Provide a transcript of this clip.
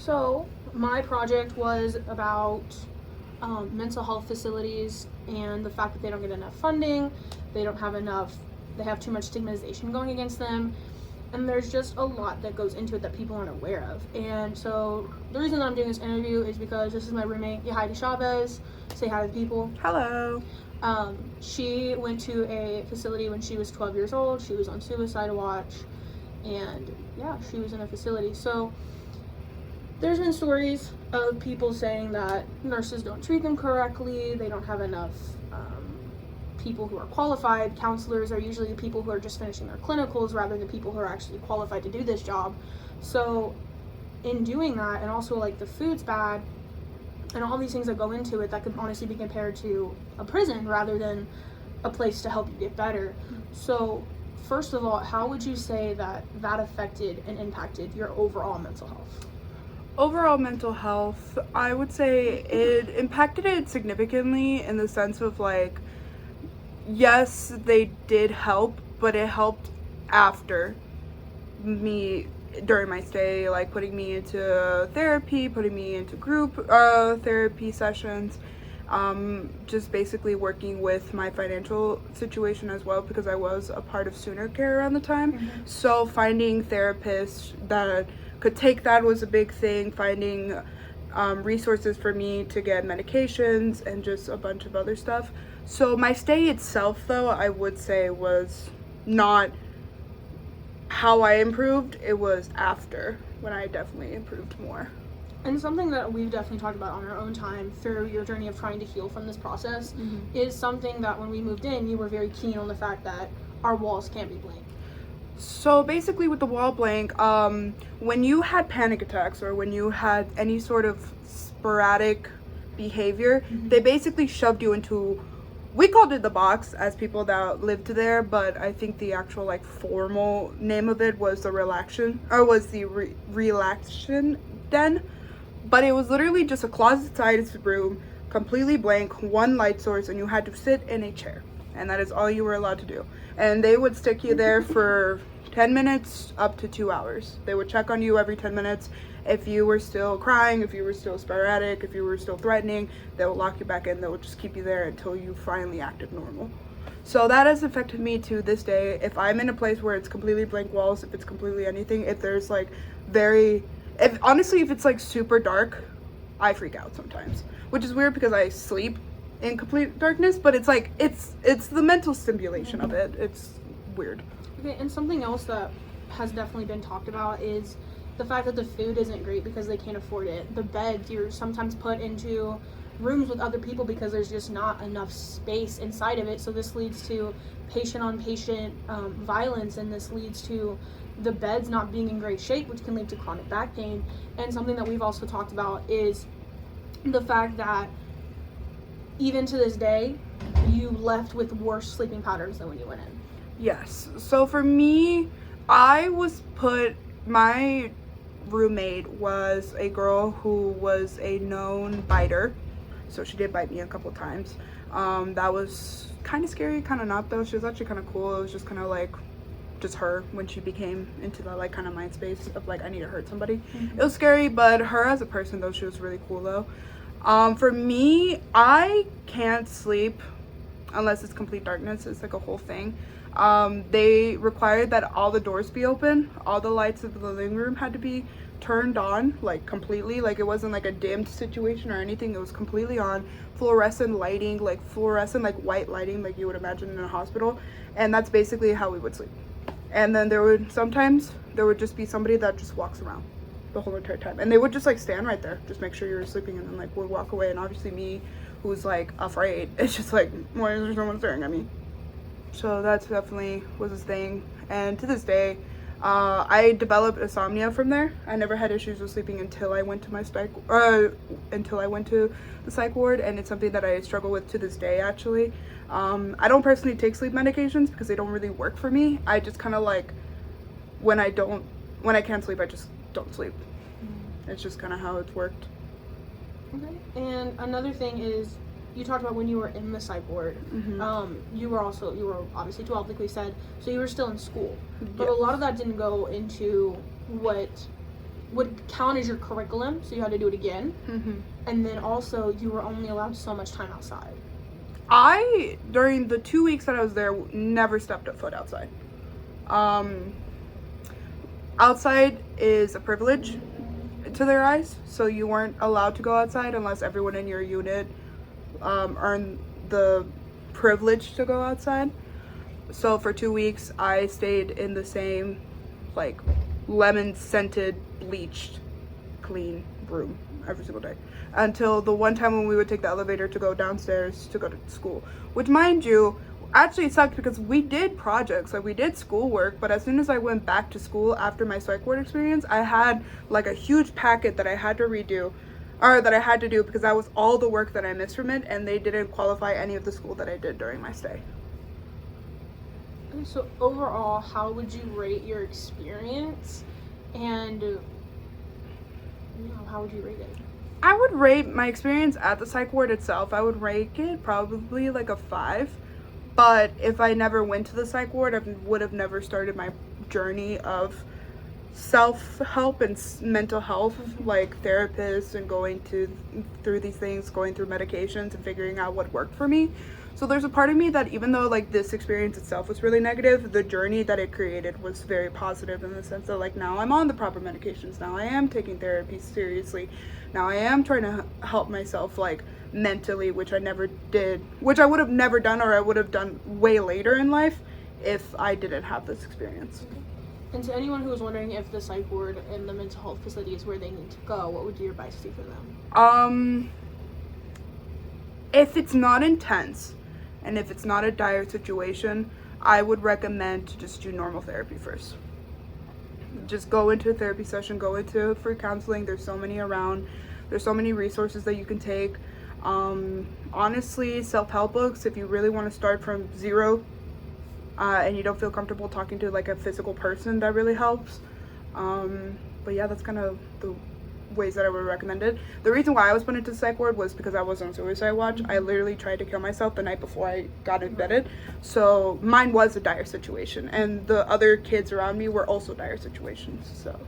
So, my project was about mental health facilities and the fact that they don't get enough funding, they have too much stigmatization going against them, and there's just a lot that goes into it that people aren't aware of. And so, the reason that I'm doing this interview is because this is my roommate, Heidi Chavez. Say hi to the people. Hello. She went to a facility when she was 12 years old. She was on suicide watch, and yeah, she was in a facility. So, there's been stories of people saying that nurses don't treat them correctly, they don't have enough people who are qualified. Counselors are usually the people who are just finishing their clinicals rather than people who are actually qualified to do this job. So in doing that, and also like the food's bad, and all these things that go into it that could honestly be compared to a prison rather than a place to help you get better. So first of all, how would you say that affected and impacted your overall mental health? Overall mental health, I would say it impacted it significantly in the sense of like, yes, they did help, but it helped after me during my stay, like putting me into therapy, putting me into group therapy sessions, just basically working with my financial situation as well, because I was a part of Sooner Care around the time. Mm-hmm. So finding therapists that could take that was a big thing. Finding resources for me to get medications and just a bunch of other stuff. So my stay itself, though, I would say was not how I improved. It was after when I definitely improved more. And something that we've definitely talked about on our own time through your journey of trying to heal from this process is something that when we moved in, you were very keen on the fact that our walls can't be blank. So basically with the wall blank, when you had panic attacks or when you had any sort of sporadic behavior, they basically shoved you into, we called it the box as people that lived there, but I think the actual like formal name of it was the relaxation den. But it was literally just a closet-sized room, completely blank, one light source, and you had to sit in a chair. And that is all you were allowed to do. And they would stick you there for 10 minutes up to 2 hours. They would check on you every 10 minutes. If you were still crying, if you were still sporadic, if you were still threatening, they would lock you back in. They would just keep you there until you finally acted normal. So that has affected me to this day. If I'm in a place where it's completely blank walls, if it's completely anything, if there's like if it's like super dark, I freak out sometimes, which is weird because I sleep in complete darkness, but it's like it's the mental stimulation of it. It's weird. Okay, and something else that has definitely been talked about is the fact that the food isn't great because they can't afford it. The beds, you're sometimes put into rooms with other people because there's just not enough space inside of it. So this leads to patient-on-patient violence, and this leads to the beds not being in great shape, which can lead to chronic back pain. And something that we've also talked about is the fact that even to this day, you left with worse sleeping patterns than when you went in. Yes. So for me, my roommate was a girl who was a known biter. So she did bite me a couple times. That was kind of scary, kind of not though. She was actually kind of cool. It was just kind of like just her when she became into that like kind of mind space of like I need to hurt somebody. It was scary, but her as a person though, she was really cool though. For me, I can't sleep unless it's complete darkness. It's like a whole thing. They required that all the doors be open, all the lights of the living room had to be turned on, like completely, like it wasn't like a dimmed situation or anything. It was completely on, fluorescent lighting, like white lighting like you would imagine in a hospital. And that's basically how we would sleep. And then there would just be somebody that just walks around the whole entire time, and they would just like stand right there, just make sure you were sleeping, and then like would walk away. And obviously me, who's like afraid, it's just like, why is there someone staring at me? So that's definitely was a thing. And to this day, I developed insomnia from there. I never had issues with sleeping until I went to the psych ward, and it's something that I struggle with to this day actually. I don't personally take sleep medications because they don't really work for me. I just kind of like when I can't sleep, I just don't sleep. It's just kind of how it's worked. Okay. And another thing is, you talked about when you were in the psych ward. You were obviously 12, like we said, so you were still in school. But a lot of that didn't go into what would count as your curriculum, so you had to do it again. Mm-hmm. And then also, you were only allowed so much time outside. During the 2 weeks that I was there, never stepped a foot outside. Outside is a privilege to their eyes, so you weren't allowed to go outside unless everyone in your unit earned the privilege to go outside. So for 2 weeks, I stayed in the same, like, lemon scented, bleached, clean room every single day until the one time when we would take the elevator to go downstairs to go to school, which, mind you, actually sucked because we did projects, like we did schoolwork, but as soon as I went back to school after my psych ward experience, I had like a huge packet that I had to redo, or that I had to do, because that was all the work that I missed from it, and they didn't qualify any of the school that I did during my stay. So overall, how would you rate your experience, and how would you rate it? I would rate my experience at the psych ward itself, I would rate it probably like a 5. But if I never went to the psych ward, I would have never started my journey of self-help and mental health, like therapists, and going through these things, going through medications and figuring out what worked for me. So there's a part of me that, even though like this experience itself was really negative, the journey that it created was very positive, in the sense that like now I'm on the proper medications, now I am taking therapy seriously, now I am trying to help myself like mentally, which I never did, which I would have never done, or I would have done way later in life if I didn't have this experience. And to anyone who was wondering if the psych ward and the mental health facility is where they need to go, what would your advice be for them? If it's not intense and if it's not a dire situation, I would recommend to just do normal therapy first. Just go into a therapy session, go into free counseling. There's so many around. There's so many resources that you can take. Honestly, self-help books, if you really want to start from zero and you don't feel comfortable talking to like a physical person, that really helps. But yeah, that's kind of the ways that I would recommend it. The reason why I was put into the psych ward was because I was on suicide watch. I literally tried to kill myself the night before I got admitted. So mine was a dire situation, and the other kids around me were also dire situations. So